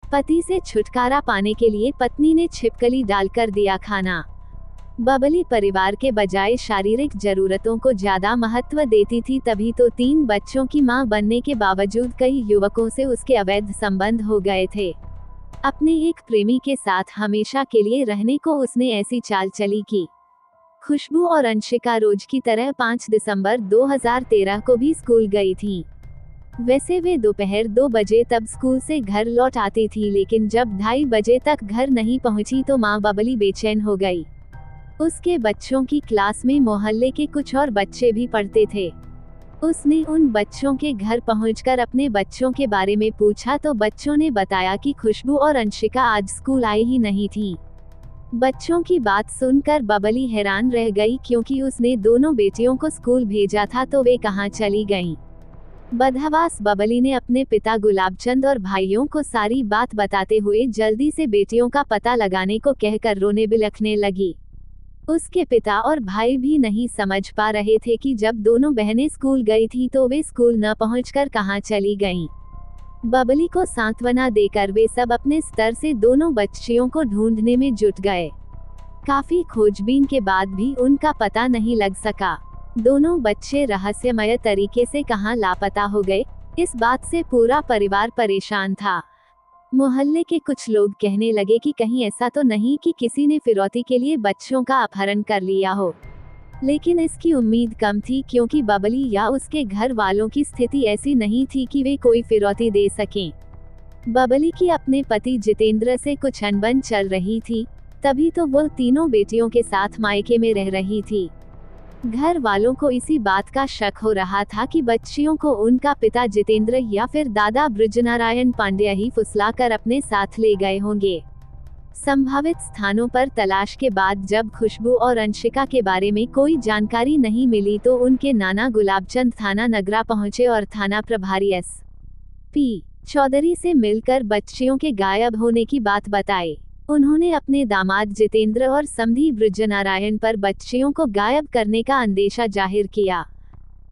पति से छुटकारा पाने के लिए पत्नी ने छिपकली डालकर दिया खाना। बबली परिवार के बजाय शारीरिक जरूरतों को ज्यादा महत्व देती थी, तभी तो 3 बच्चों की मां बनने के बावजूद कई युवकों से उसके अवैध संबंध हो गए थे। अपने एक प्रेमी के साथ हमेशा के लिए रहने को उसने ऐसी चाल चली की। खुशबू और अंशिका रोज की तरह 5 दिसंबर 2013 को भी स्कूल गई थीं। वैसे वे दोपहर 2 बजे तब स्कूल से घर लौट आती थी, लेकिन जब 2:30 बजे तक घर नहीं पहुंची तो मां बबली बेचैन हो गई। उसके बच्चों की क्लास में मोहल्ले के कुछ और बच्चे भी पढ़ते थे। उसने उन बच्चों के घर पहुंचकर अपने बच्चों के बारे में पूछा तो बच्चों ने बताया कि खुशबू और अंशिका आज स्कूल आई ही नहीं थीं। बच्चों की बात सुनकर बबली हैरान रह गई, क्योंकि उसने दोनों बेटियों को स्कूल भेजा था तो वे कहां चली गईं। बदहवास बबली ने अपने पिता गुलाबचंद और भाइयों को सारी बात बताते हुए जल्दी से बेटियों का पता लगाने को कहकर रोने बिलखने लगी। उसके पिता और भाई भी नहीं समझ पा रहे थे कि जब दोनों बहनें स्कूल गई थी तो वे स्कूल न पहुंचकर कहां चली गईं। बबली को सांत्वना देकर वे सब अपने स्तर से दोनों बच्चियों को ढूंढने में जुट गए। काफी खोजबीन के बाद भी उनका पता नहीं लग सका। दोनों बच्चे रहस्यमय तरीके से कहां लापता हो गए, इस बात से पूरा परिवार परेशान था। मोहल्ले के कुछ लोग कहने लगे कि कहीं ऐसा तो नहीं कि किसी ने फिरौती के लिए बच्चों का अपहरण कर लिया हो, लेकिन इसकी उम्मीद कम थी, क्योंकि बबली या उसके घर वालों की स्थिति ऐसी नहीं थी कि वे कोई फिरौती दे सकें। बबली की अपने पति जितेंद्र से कुछ अनबन चल रही थी, तभी तो वो तीनों बेटियों के साथ मायके में रह रही थी। घर वालों को इसी बात का शक हो रहा था कि बच्चियों को उनका पिता जितेंद्र या फिर दादा बृजनारायण पांड्या ही फुसलाकर अपने साथ ले गए होंगे। संभावित स्थानों पर तलाश के बाद जब खुशबू और अंशिका के बारे में कोई जानकारी नहीं मिली तो उनके नाना गुलाबचंद थाना नगरा पहुंचे और थाना प्रभारी SP चौधरी से मिलकर बच्चियों के गायब होने की बात बताई। उन्होंने अपने दामाद जितेंद्र और समधी बृजनारायण पर बच्चियों को गायब करने का अंदेशा जाहिर किया।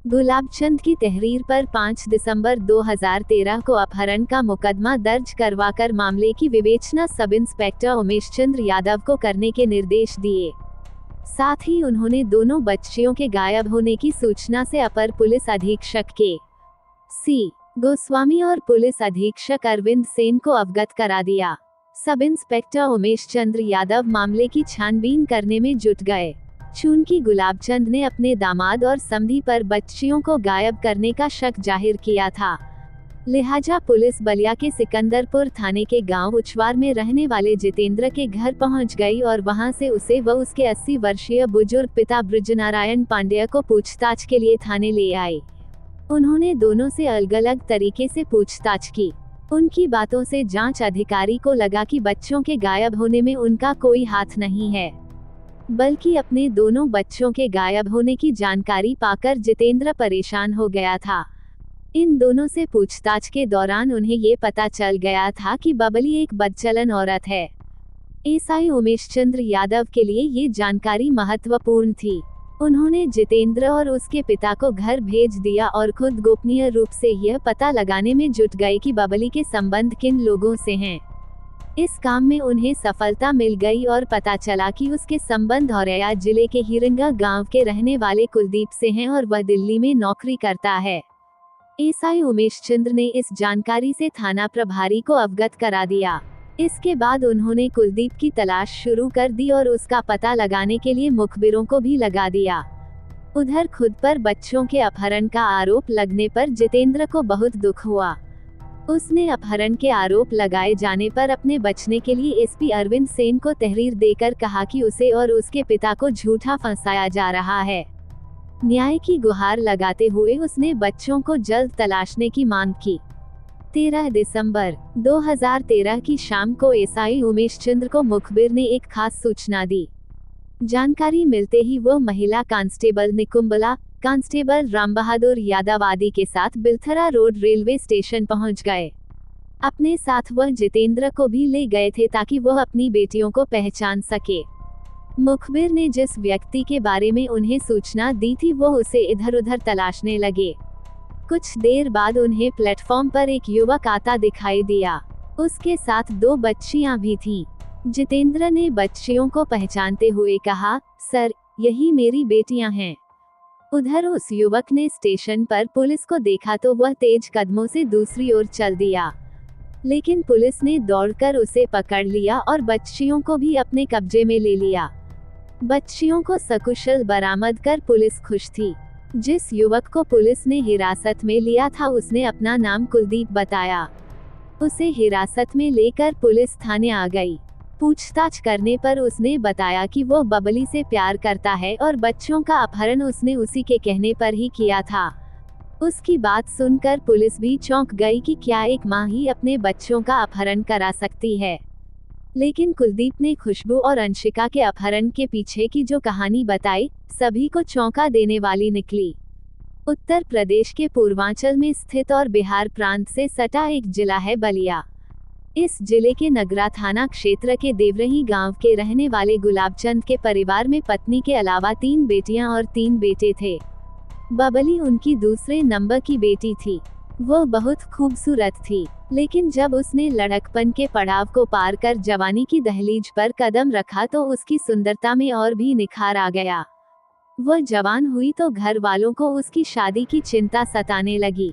गुलाबचंद की तहरीर पर 5 दिसंबर 2013 को अपहरण का मुकदमा दर्ज करवाकर मामले की विवेचना सब इंस्पेक्टर उमेश चंद्र यादव को करने के निर्देश दिए। साथ ही उन्होंने दोनों बच्चियों के गायब होने की सूचना से अपर पुलिस अधीक्षक KC गोस्वामी और पुलिस अधीक्षक अरविंद सेन को अवगत करा दिया। सब इंस्पेक्टर उमेश चंद्र यादव मामले की छानबीन करने में जुट गए। चूंकि गुलाबचंद ने अपने दामाद और समधी पर बच्चियों को गायब करने का शक जाहिर किया था, लिहाजा पुलिस बलिया के सिकंदरपुर थाने के गांव उछवार में रहने वाले जितेंद्र के घर पहुंच गई और वहां से उसे व उसके 80 वर्षीय बुजुर्ग पिता बृजनारायण पांड्या को पूछताछ के लिए थाने ले आई। उन्होंने दोनों से अलग-अलग तरीके से पूछताछ की। उनकी बातों से जांच अधिकारी को लगा कि बच्चों के गायब होने में उनका कोई हाथ नहीं है, बल्कि अपने दोनों बच्चों के गायब होने की जानकारी पाकर जितेंद्र परेशान हो गया था। इन दोनों से पूछताछ के दौरान उन्हें ये पता चल गया था कि बबली एक बदचलन औरत है। SI उमेश चंद्र यादव के लिए ये जानकारी महत्वपूर्ण थी। उन्होंने जितेंद्र और उसके पिता को घर भेज दिया और खुद गोपनीय रूप से यह पता लगाने में जुट गए कि बबली के संबंध किन लोगों से हैं। इस काम में उन्हें सफलता मिल गई और पता चला कि उसके संबंध औरैया जिले के हिरंगा गांव के रहने वाले कुलदीप से हैं और वह दिल्ली में नौकरी करता है। SI उमेश चंद्र ने इस जानकारी से थाना प्रभारी को अवगत करा दिया। इसके बाद उन्होंने कुलदीप की तलाश शुरू कर दी और उसका पता लगाने के लिए मुखबिरों को भी लगा दिया। उधर खुद पर बच्चों के अपहरण का आरोप लगने पर जितेंद्र को बहुत दुख हुआ। उसने अपहरण के आरोप लगाए जाने पर अपने बचने के लिए SP अरविंद सेन को तहरीर देकर कहा कि उसे और उसके पिता को झूठा फंसाया जा रहा है। न्याय की गुहार लगाते हुए उसने बच्चों को जल्द तलाशने की मांग की। 13 दिसंबर 2013 की शाम को SI उमेश चंद्र को मुखबिर ने एक खास सूचना दी। जानकारी मिलते ही वो महिला कांस्टेबल निकुंबला, कांस्टेबल रामबहादुर यादव आदि के साथ बिलथरा रोड रेलवे स्टेशन पहुंच गए। अपने साथ वह जितेंद्र को भी ले गए थे ताकि वह अपनी बेटियों को पहचान सके। मुखबिर ने जिस व्यक्ति के बारे में उन्हें सूचना दी थी वो उसे इधर उधर तलाशने लगे। कुछ देर बाद उन्हें प्लेटफॉर्म पर एक युवक आता दिखाई दिया। उसके साथ 2 बच्चियां भी थीं। जितेंद्र ने बच्चियों को पहचानते हुए कहा, सर, यही मेरी बेटियां हैं। उधर उस युवक ने स्टेशन पर पुलिस को देखा तो वह तेज कदमों से दूसरी ओर चल दिया, लेकिन पुलिस ने दौड़कर उसे पकड़ लिया और बच्चियों को भी अपने कब्जे में ले लिया। बच्चियों को सकुशल बरामद कर पुलिस खुश थी। जिस युवक को पुलिस ने हिरासत में लिया था उसने अपना नाम कुलदीप बताया। उसे हिरासत में लेकर पुलिस थाने आ गई। पूछताछ करने पर उसने बताया कि वो बबली से प्यार करता है और बच्चों का अपहरण उसने उसी के कहने पर ही किया था। उसकी बात सुनकर पुलिस भी चौंक गई कि क्या एक मां ही अपने बच्चों का अपहरण करा सकती है। लेकिन कुलदीप ने खुशबू और अंशिका के अपहरण के पीछे की जो कहानी बताई, सभी को चौंका देने वाली निकली। उत्तर प्रदेश के पूर्वांचल में स्थित और बिहार प्रांत से सटा एक जिला है बलिया। इस जिले के नगरा थाना क्षेत्र के देवरही गांव के रहने वाले गुलाबचंद के परिवार में पत्नी के अलावा 3 बेटियां और 3 बेटे थे। बबली उनकी दूसरे नंबर की बेटी थी। वो बहुत खूबसूरत थी, लेकिन जब उसने लड़कपन के पड़ाव को पार कर जवानी की दहलीज पर कदम रखा तो उसकी सुंदरता में और भी निखार आ गया। वह जवान हुई तो घर वालों को उसकी शादी की चिंता सताने लगी।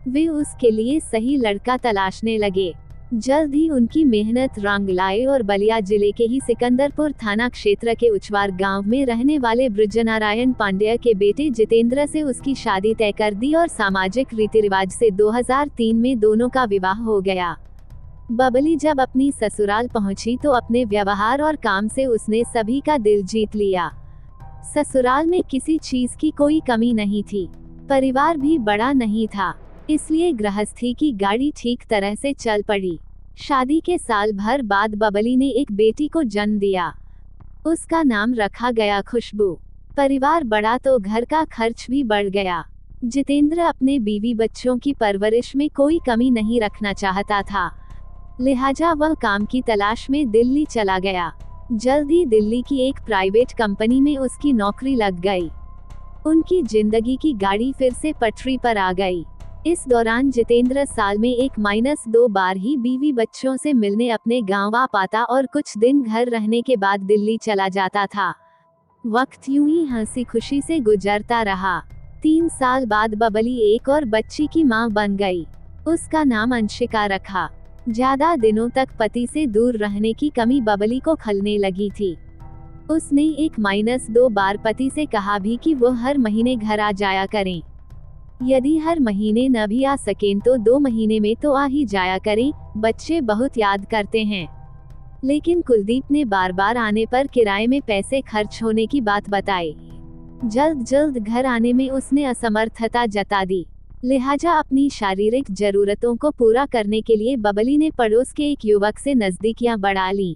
वे उसके लिए सही लड़का तलाशने लगे। जल्द ही उनकी मेहनत रंग लाई और बलिया जिले के ही सिकंदरपुर थाना क्षेत्र के उचवार गांव में रहने वाले ब्रजनारायण पांड्या के बेटे जितेंद्र से उसकी शादी तय कर दी और सामाजिक रीति रिवाज से 2003 में दोनों का विवाह हो गया। बबली जब अपनी ससुराल पहुंची तो अपने व्यवहार और काम से उसने सभी का दिल जीत लिया। ससुराल में किसी चीज की कोई कमी नहीं थी। परिवार भी बड़ा नहीं था, इसलिए गृहस्थी की गाड़ी ठीक तरह से चल पड़ी। शादी के साल भर बाद बबली ने एक बेटी को जन्म दिया। उसका नाम रखा गया खुशबू। परिवार बढ़ा तो घर का खर्च भी बढ़ गया। जितेंद्र अपने बीवी बच्चों की परवरिश में कोई कमी नहीं रखना चाहता था, लिहाजा वह काम की तलाश में दिल्ली चला गया। जल्द ही दिल्ली की एक प्राइवेट कंपनी में उसकी नौकरी लग गई। उनकी जिंदगी की गाड़ी फिर से पटरी पर आ गई। इस दौरान जितेंद्र साल में 1-2 बार ही बीवी बच्चों से मिलने अपने गांव आ पाता और कुछ दिन घर रहने के बाद दिल्ली चला जाता था। वक्त यूं ही हंसी खुशी से गुजरता रहा। 3 साल बाद बबली एक और बच्ची की मां बन गई। उसका नाम अंशिका रखा। ज्यादा दिनों तक पति से दूर रहने की कमी बबली को खलने लगी थी। उसने 1-2 बार पति से कहा भी कि वो हर महीने घर आ जाया करें। यदि हर महीने न भी आ सकें तो 2 महीने में तो आ ही जाया करें, बच्चे बहुत याद करते हैं। लेकिन कुलदीप ने बार बार आने पर किराए में पैसे खर्च होने की बात बताई। जल्द घर आने में उसने असमर्थता जता दी, लिहाजा अपनी शारीरिक जरूरतों को पूरा करने के लिए बबली ने पड़ोस के एक युवक से नजदीकियां बढ़ा लीं।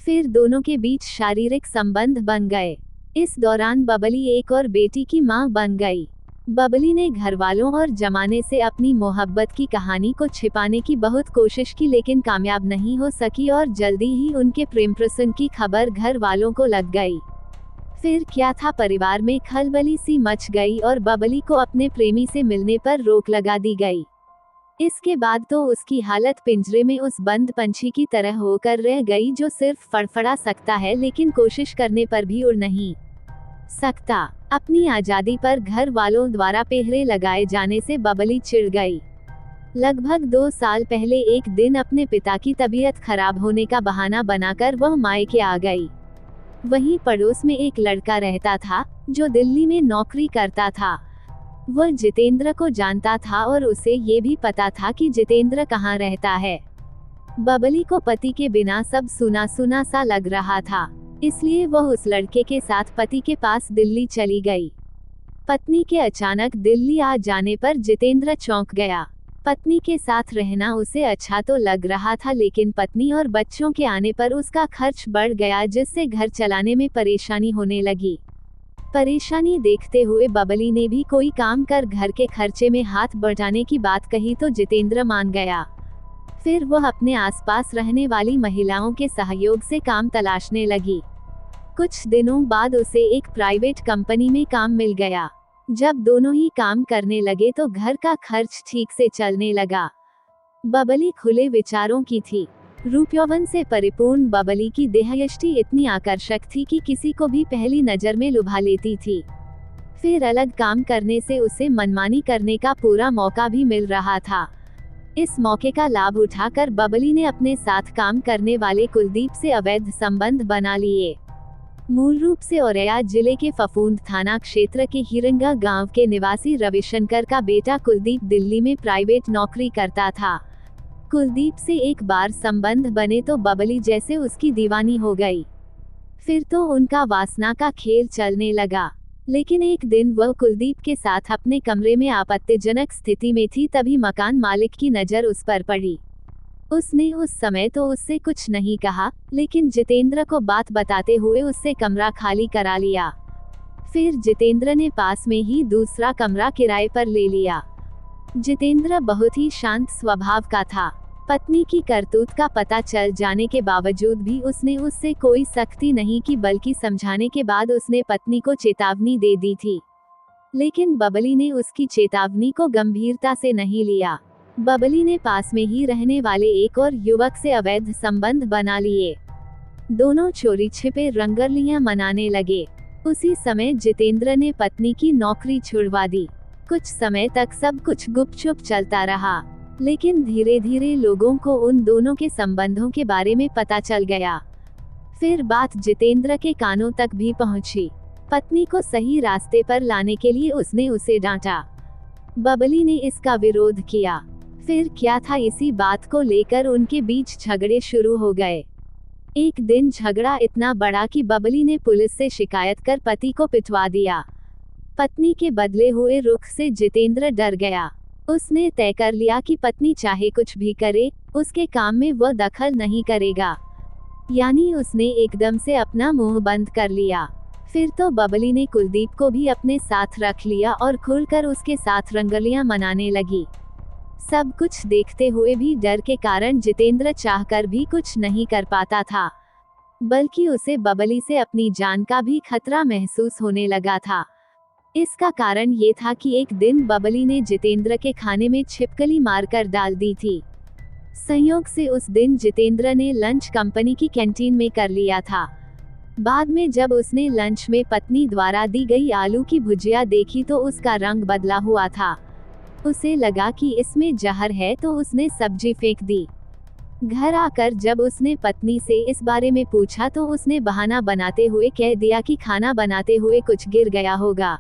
फिर दोनों के बीच शारीरिक संबंध बन गए। इस दौरान बबली एक और बेटी की मां बन गई। बबली ने घर वालों और जमाने से अपनी मोहब्बत की कहानी को छिपाने की बहुत कोशिश की, लेकिन कामयाब नहीं हो सकी और जल्दी ही उनके प्रेम प्रसंग की खबर घर वालों को लग गई। फिर क्या था, परिवार में खलबली सी मच गई और बबली को अपने प्रेमी से मिलने पर रोक लगा दी गई। इसके बाद तो उसकी हालत पिंजरे में उस बंद पंछी की तरह होकर रह गई जो सिर्फ फड़फड़ा सकता है लेकिन कोशिश करने पर भी उड़ नहीं सकता। अपनी आजादी पर घर वालों द्वारा पहरे लगाए जाने से बबली चिढ़ गई। लगभग 2 साल पहले एक दिन अपने पिता की तबीयत खराब होने का बहाना बनाकर वह मायके आ गई। वहीं पड़ोस में एक लड़का रहता था जो दिल्ली में नौकरी करता था। वह जितेंद्र को जानता था और उसे ये भी पता था कि जितेंद्र कहाँ रहता है। बबली को पति के बिना सब सुना सुना सा लग रहा था, इसलिए वह उस लड़के के साथ पति के पास दिल्ली चली गई। पत्नी के अचानक दिल्ली आ जाने पर जितेंद्र चौंक गया। पत्नी के साथ रहना उसे अच्छा तो लग रहा था, लेकिन पत्नी और बच्चों के आने पर उसका खर्च बढ़ गया, जिससे घर चलाने में परेशानी होने लगी। परेशानी देखते हुए बबली ने भी कोई काम कर घर के खर्चे में हाथ बटाने की बात कही तो जितेंद्र मान गया। फिर वह अपने आसपास रहने वाली महिलाओं के सहयोग से काम तलाशने लगी। कुछ दिनों बाद उसे एक प्राइवेट कंपनी में काम मिल गया। जब दोनों ही काम करने लगे तो घर का खर्च ठीक से चलने लगा। बबली खुले विचारों की थी। रूप यौवन से परिपूर्ण बबली की देहयष्टि इतनी आकर्षक थी कि किसी को भी पहली नजर में लुभा लेती थी। फिर अलग काम करने से उसे मनमानी करने का पूरा मौका भी मिल रहा था। इस मौके का लाभ उठाकर बबली ने अपने साथ काम करने वाले कुलदीप से अवैध संबंध बना लिए। मूल रूप से औरैया जिले के फफूंद थाना क्षेत्र के हिरंगा गांव के निवासी रविशंकर का बेटा कुलदीप दिल्ली में प्राइवेट नौकरी करता था। कुलदीप से एक बार संबंध बने तो बबली जैसे उसकी दीवानी हो गई। फिर तो उनका वासना का खेल चलने लगा। लेकिन एक दिन वह कुलदीप के साथ अपने कमरे में आपत्तिजनक स्थिति में थी, तभी मकान मालिक की नज़र उस पर पड़ी। उसने उस समय तो उससे कुछ नहीं कहा, लेकिन जितेंद्र को बात बताते हुए उससे कमरा खाली करा लिया। फिर जितेंद्र ने पास में ही दूसरा कमरा किराए पर ले लिया। जितेंद्र बहुत ही शांत स्वभाव का था। पत्नी की करतूत का पता चल जाने के बावजूद भी उसने उससे कोई सख्ती नहीं की, बल्कि समझाने के बाद उसने पत्नी को चेतावनी दे दी थी। लेकिन बबली ने उसकी चेतावनी को गंभीरता से नहीं लिया। बबली ने पास में ही रहने वाले एक और युवक से अवैध संबंध बना लिए। दोनों चोरी छिपे रंगरलियां मनाने लगे। उसी समय जितेंद्र ने पत्नी की नौकरी छुड़वा दी। कुछ समय तक सब कुछ गुपचुप चलता रहा, लेकिन धीरे धीरे लोगों को उन दोनों के संबंधों के बारे में पता चल गया। फिर बात जितेंद्र के कानों तक भी पहुंची। पत्नी को सही रास्ते पर लाने के लिए उसने उसे डांटा। बबली ने इसका विरोध किया। फिर क्या था, इसी बात को लेकर उनके बीच झगड़े शुरू हो गए। एक दिन झगड़ा इतना बड़ा कि बबली ने पुलिस से शिकायत कर पति को पिटवा दिया। पत्नी के बदले हुए रुख से जितेंद्र डर गया। उसने तय कर लिया कि पत्नी चाहे कुछ भी करे, उसके काम में वह दखल नहीं करेगा। यानी उसने एकदम से अपना मुंह बंद कर लिया। फिर तो बबली ने कुलदीप को भी अपने साथ रख लिया और खुलकर उसके साथ रंगलियां मनाने लगी। सब कुछ देखते हुए भी डर के कारण जितेंद्र चाहकर भी कुछ नहीं कर पाता था, बल्कि उसे बबली से अपनी जान का भी खतरा महसूस होने लगा था। इसका कारण ये था कि एक दिन बबली ने जितेंद्र के खाने में छिपकली मारकर डाल दी थी। संयोग से उस दिन जितेंद्र ने लंच कंपनी की कैंटीन में कर लिया था। बाद में जब उसने लंच में पत्नी द्वारा दी गई आलू की भुजिया देखी तो उसका रंग बदला हुआ था। उसे लगा कि इसमें जहर है, तो उसने सब्जी फेंक दी। घर आकर जब उसने पत्नी से इस बारे में पूछा तो उसने बहाना बनाते हुए कह दिया कि खाना बनाते हुए कुछ गिर गया होगा।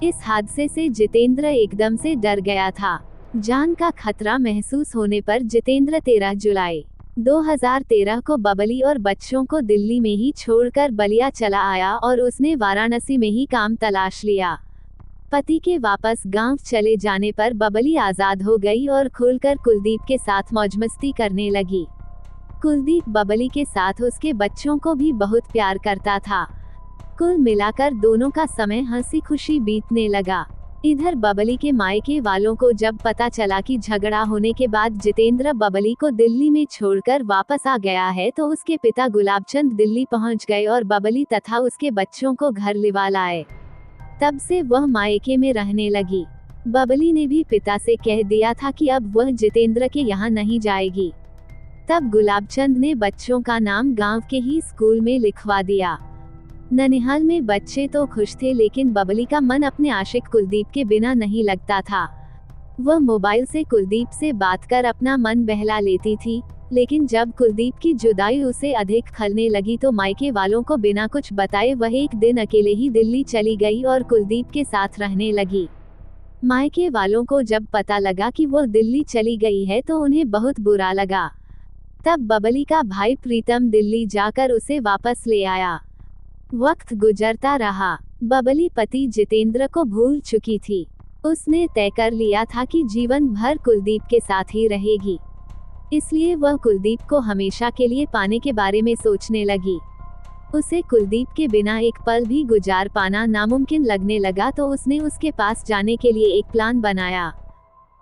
इस हादसे से जितेंद्र एकदम से डर गया था। जान का खतरा महसूस होने पर जितेंद्र 13 जुलाई 2013 को बबली और बच्चों को दिल्ली में ही छोड़कर बलिया चला आया और उसने वाराणसी में ही काम तलाश लिया। पति के वापस गांव चले जाने पर बबली आजाद हो गई और खुलकर कुलदीप के साथ मौजमस्ती करने लगी। कुलदीप बबली के साथ उसके बच्चों को भी बहुत प्यार करता था। कुल मिलाकर दोनों का समय हंसी खुशी बीतने लगा। इधर बबली के मायके वालों को जब पता चला कि झगड़ा होने के बाद जितेंद्र बबली को दिल्ली में छोड़कर वापस आ गया है, तो उसके पिता गुलाबचंद दिल्ली पहुंच गए और बबली तथा उसके बच्चों को घर लिवा लाए। तब से वह मायके में रहने लगी। बबली ने भी पिता से कह दिया था कि अब वह जितेंद्र के यहाँ नहीं जाएगी। तब गुलाबचंद ने बच्चों का नाम गांव के ही स्कूल में लिखवा दिया। ननिहाल में बच्चे तो खुश थे, लेकिन बबली का मन अपने आशिक कुलदीप के बिना नहीं लगता था। वह मोबाइल से कुलदीप से बात कर अपना मन बहला लेती थी, लेकिन जब कुलदीप की जुदाई उसे अधिक खलने लगी तो मायके वालों को बिना कुछ बताए वह एक दिन अकेले ही दिल्ली चली गई और कुलदीप के साथ रहने लगी। मायके वालों को जब पता लगा कि वह दिल्ली चली गई है तो उन्हें बहुत बुरा लगा। तब बबली का भाई प्रीतम दिल्ली जाकर उसे वापस ले आया। वक्त गुजरता रहा। बबली पति जितेंद्र को भूल चुकी थी। उसने तय कर लिया था कि जीवन भर कुलदीप के साथ ही रहेगी। इसलिए वह कुलदीप को हमेशा के लिए पाने के बारे में सोचने लगी। उसे कुलदीप के बिना एक पल भी गुजार पाना नामुमकिन लगने लगा, तो उसने उसके पास जाने के लिए एक प्लान बनाया।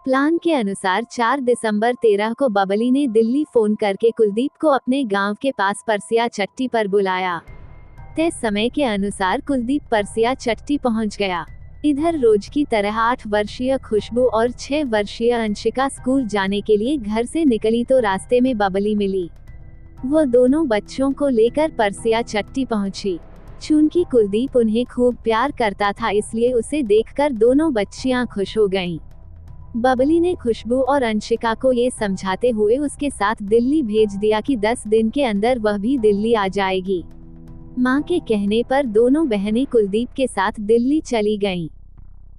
प्लान के अनुसार 4 दिसंबर 13 को बबली ने दिल्ली फोन करके कुलदीप को अपने गांव के पास परसिया चट्टी पर बुलाया। तय समय के अनुसार कुलदीप परसिया चट्टी पहुंच गया। इधर रोज की तरह 8 वर्षीय खुशबू और 6 वर्षीय अंशिका स्कूल जाने के लिए घर से निकली तो रास्ते में बबली मिली। वो दोनों बच्चों को लेकर परसिया चट्टी पहुंची। चूंकि कुलदीप उन्हें खूब प्यार करता था, इसलिए उसे देखकर दोनों बच्चियां खुश हो गईं। बबली ने खुशबू और अंशिका को ये समझाते हुए उसके साथ दिल्ली भेज दिया कि 10 दिन के अंदर वह भी दिल्ली आ जाएगी। मां के कहने पर दोनों बहनें कुलदीप के साथ दिल्ली चली गईं।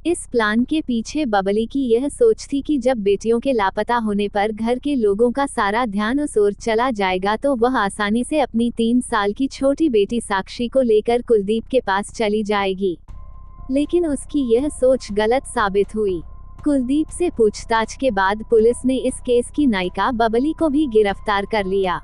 इस प्लान के पीछे बबली की यह सोच थी कि जब बेटियों के लापता होने पर घर के लोगों का सारा ध्यान उस ओर चला जाएगा तो वह आसानी से अपनी 3 साल की छोटी बेटी साक्षी को लेकर कुलदीप के पास चली जाएगी। लेकिन उसकी यह सोच गलत साबित हुई। कुलदीप से पूछताछ के बाद पुलिस ने इस केस की नायिका बबली को भी गिरफ्तार कर लिया।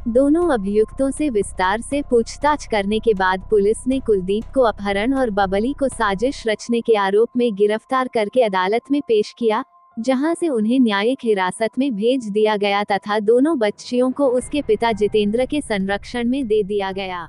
दोनों अभियुक्तों से विस्तार से पूछताछ करने के बाद पुलिस ने कुलदीप को अपहरण और बबली को साजिश रचने के आरोप में गिरफ्तार करके अदालत में पेश किया, जहां से उन्हें न्यायिक हिरासत में भेज दिया गया तथा दोनों बच्चियों को उसके पिता जितेंद्र के संरक्षण में दे दिया गया।